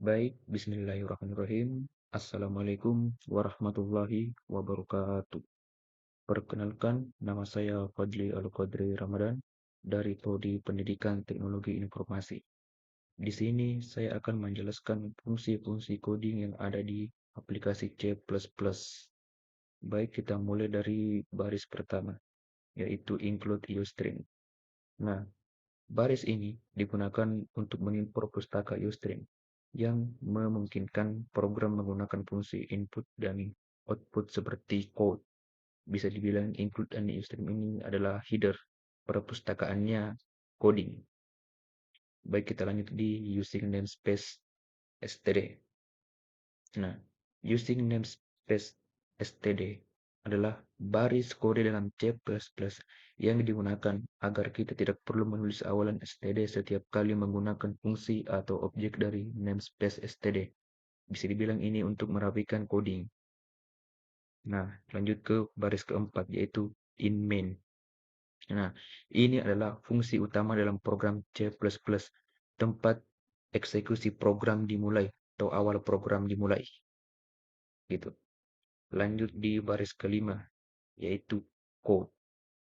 Baik, bismillahirrahmanirrahim. Assalamualaikum warahmatullahi wabarakatuh. Perkenalkan, nama saya Fadli Al-Qadri Ramadan dari Prodi Pendidikan Teknologi Informasi. Di sini saya akan menjelaskan fungsi-fungsi coding yang ada di aplikasi C++. Baik, kita mulai dari baris pertama, yaitu include UString. Nah, baris ini digunakan untuk mengimpor pustaka UString yang memungkinkan program menggunakan fungsi input dan output seperti code. Bisa dibilang include dan UString ini adalah header perpustakaannya coding. Baik, kita lanjut di using namespace std. Nah, using namespace std adalah baris kode dalam C++ yang digunakan agar kita tidak perlu menulis awalan std setiap kali menggunakan fungsi atau objek dari namespace std. Bisa dibilang ini untuk merapikan coding. Nah, lanjut ke baris keempat, yaitu in main. Nah, ini adalah fungsi utama dalam program C++, tempat eksekusi program dimulai atau awal program dimulai. Gitu. Lanjut di baris kelima, yaitu code.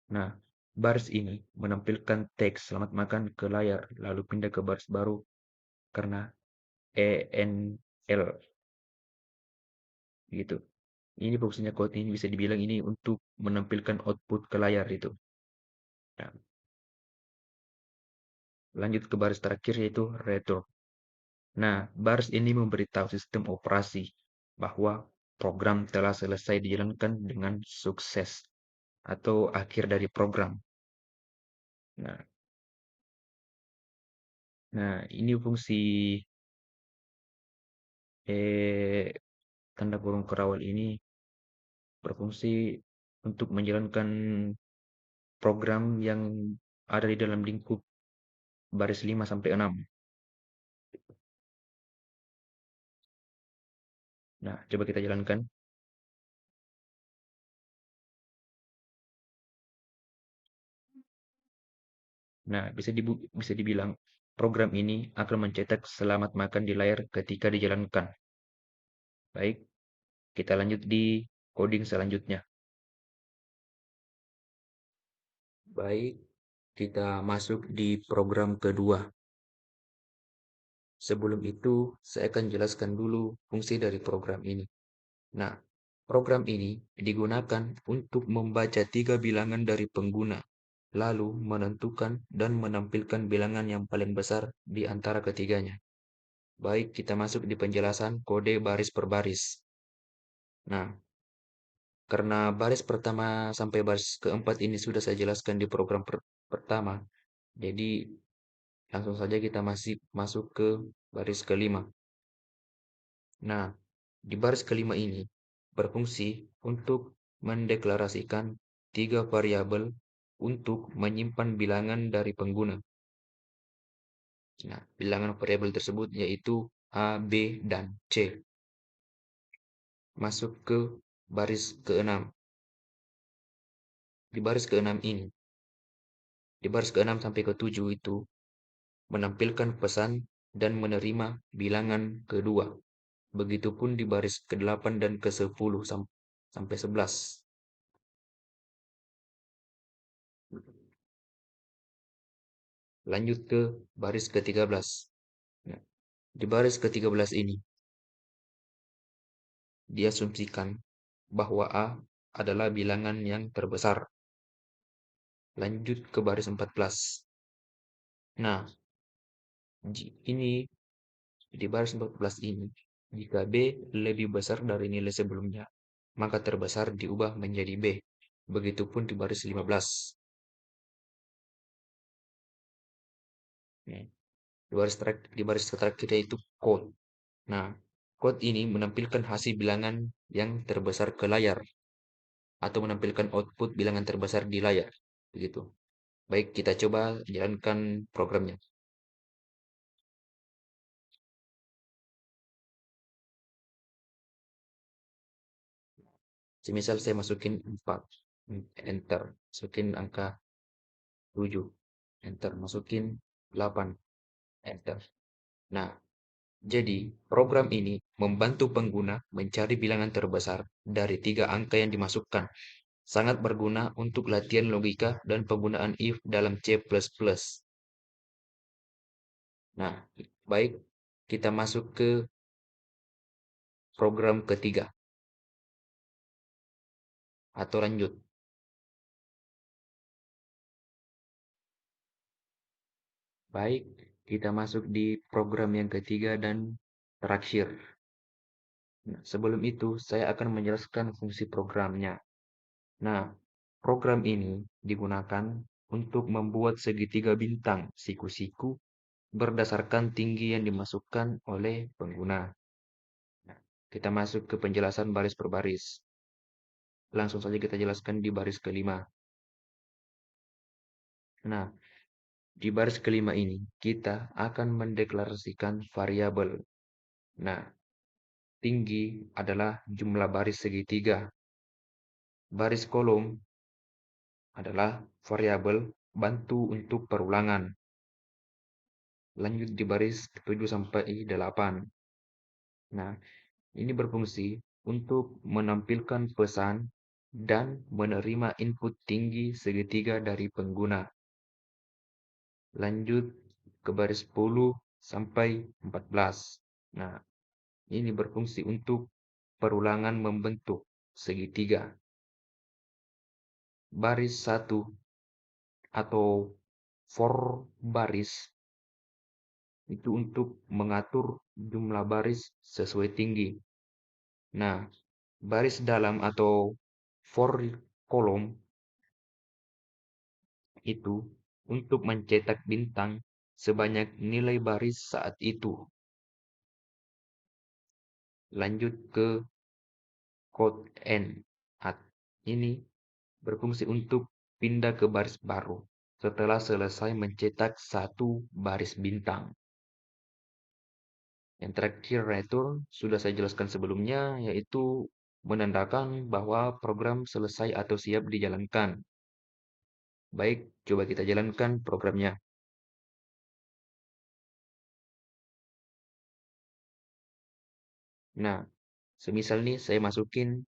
Nah, baris ini menampilkan teks selamat makan ke layar, lalu pindah ke baris baru karena ENL. Gitu. Ini fungsinya code ini bisa dibilang ini untuk menampilkan output ke layar itu. Nah, lanjut ke baris terakhir yaitu return. Nah, baris ini memberitahu sistem operasi bahwa program telah selesai dijalankan dengan sukses atau akhir dari program. Nah, ini fungsi eh, tanda kurung kerawal ini berfungsi untuk menjalankan program yang ada di dalam lingkup baris 5 sampai 6. Nah, coba kita jalankan. Nah, bisa dibilang program ini akan mencetak selamat makan di layar ketika dijalankan. Baik, kita lanjut di coding selanjutnya. Baik, kita masuk di program kedua. Sebelum itu, saya akan jelaskan dulu fungsi dari program ini. Nah, program ini digunakan untuk membaca 3 bilangan dari pengguna, lalu menentukan dan menampilkan bilangan yang paling besar di antara ketiganya. Baik, kita masuk di penjelasan kode baris per baris. Nah, karena baris pertama sampai baris keempat ini sudah saya jelaskan di program pertama, jadi langsung saja kita masih masuk ke baris kelima. Nah, di baris kelima ini berfungsi untuk mendeklarasikan 3 variabel untuk menyimpan bilangan dari pengguna. Nah, bilangan variabel tersebut yaitu A, B, dan C. Masuk ke baris ke-6. Di baris ke-6 ini, di baris ke-6 sampai ke-7 itu menampilkan pesan dan menerima bilangan kedua. Begitupun di baris ke-8 dan ke-10 sampai 11. Lanjut ke baris ke-13. Nah, di baris ke-13 ini diasumsikan bahwa A adalah bilangan yang terbesar. Lanjut ke baris 14. Nah, ini di baris 14 ini, jika B lebih besar dari nilai sebelumnya, maka terbesar diubah menjadi B. Begitupun di baris 15. Di baris terakhir yaitu code. Nah, code ini menampilkan hasil bilangan yang terbesar ke layar atau menampilkan output bilangan terbesar di layar. Begitu. Baik, kita coba jalankan programnya. Semisal saya masukin 4, enter, masukin angka 7, enter, masukin 8, enter. Nah, Jadi, program ini membantu pengguna mencari bilangan terbesar dari 3 angka yang dimasukkan. Sangat berguna untuk latihan logika dan penggunaan if dalam C++. Nah, baik, kita masuk ke program ketiga atau lanjut. Baik, kita masuk di program yang ketiga dan terakhir. Nah, sebelum itu, saya akan menjelaskan fungsi programnya. Nah, program ini digunakan untuk membuat segitiga bintang siku-siku berdasarkan tinggi yang dimasukkan oleh pengguna. Nah, kita masuk ke penjelasan baris per baris. Langsung saja kita jelaskan di baris kelima. Nah, di baris kelima ini kita akan mendeklarasikan variabel. Nah, tinggi adalah jumlah baris segitiga. Baris kolom adalah variabel bantu untuk perulangan. Lanjut di baris 7 sampai 8. Nah, ini berfungsi untuk menampilkan pesan dan menerima input tinggi segitiga dari pengguna. Lanjut ke baris 10 sampai 14. Nah, ini berfungsi untuk perulangan membentuk segitiga. Baris 1 atau for baris itu untuk mengatur jumlah baris sesuai tinggi. Nah, baris dalam atau for kolom itu untuk mencetak bintang sebanyak nilai baris saat itu. Lanjut ke code N. Ini berfungsi untuk pindah ke baris baru setelah selesai mencetak satu baris bintang. Yang terakhir return sudah saya jelaskan sebelumnya, yaitu menandakan bahwa program selesai atau siap dijalankan. Baik, coba kita jalankan programnya. Nah, semisal nih saya masukin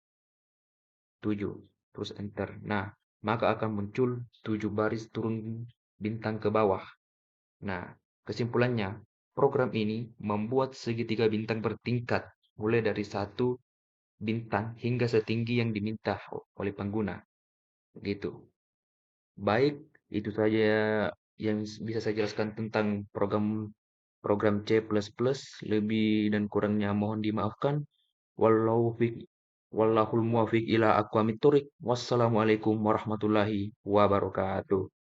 7, terus enter. Nah, maka akan muncul 7 baris turun bintang ke bawah. Nah, kesimpulannya, program ini membuat segitiga bintang bertingkat, mulai dari 1 bintang hingga setinggi yang diminta oleh pengguna. Begitu. Baik, itu saja yang bisa saya jelaskan tentang program program C++. Lebih dan kurangnya mohon dimaafkan. Wallahu fiq Wallahul muwafiq ila aqwamit thoriq. Wassalamualaikum warahmatullahi wabarakatuh.